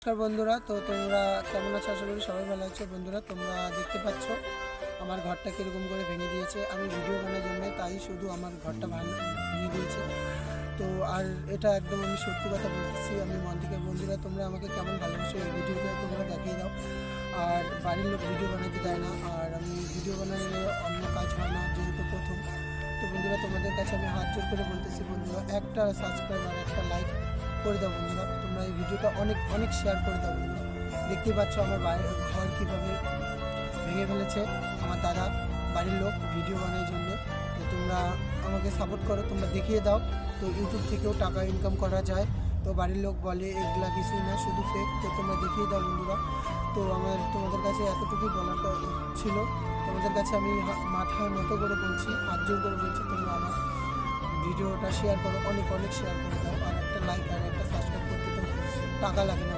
নমস্কার বন্ধুরা, তো তোমরা কেমন আছো? আশা করি সবাই ভালো আছো। বন্ধুরা, তোমরা দেখতে পাচ্ছ আমার ঘরটা কীরকম করে ভেঙে দিয়েছে। আমি ভিডিও বানানোর জন্য তাই শুধু আমার ঘরটা ভেঙে দিয়েছে। তো আর এটা একদম আমি সত্যি কথা বলতেছি, আমি মন থেকে। বন্ধুরা, তোমরা আমাকে কেমন ভালোবাসো, এই ভিডিওটা তোমরা দেখিয়ে দাও। আর বাড়ির লোক ভিডিও বানাতে দেয় না, আর আমি ভিডিও বানালে অন্য কাজ হয় না, যেহেতু প্রথম। তো বন্ধুরা, তোমাদের কাছে আমি হাত জোর করে বলতেছি, বন্ধুরা একটা সাবস্ক্রাইব আর একটা লাইক করে দাও। বন্ধুরা, তোমরা এই ভিডিওটা অনেক অনেক শেয়ার করে দাও। বন্ধুরা, দেখতেই পাচ্ছ আমার ঘর কীভাবে ভেঙে ফেলেছে আমার দাদা, বাড়ির লোক ভিডিও বানানোর জন্য। তো তোমরা আমাকে সাপোর্ট করো, তোমরা দেখিয়ে দাও। তো ইউটিউব থেকেও টাকা ইনকাম করা যায়। তো বাড়ির লোক বলে এগুলা কিছুই না, শুধু ফেক। তো তোমরা দেখিয়ে দাও বন্ধুরা। তো তোমাদের কাছে এতটুকুই বলার ছিল। তোমাদের কাছে আমি মাথায় মতো করে বলছি, হাত জোর করে বলছি, তোমরা আমার ভিডিওটা শেয়ার করো, অনেক অনেক শেয়ার করে দাও। আর একটা লাইক আর একটা সাবস্ক্রাইব করতে তো টাকা লাগে না।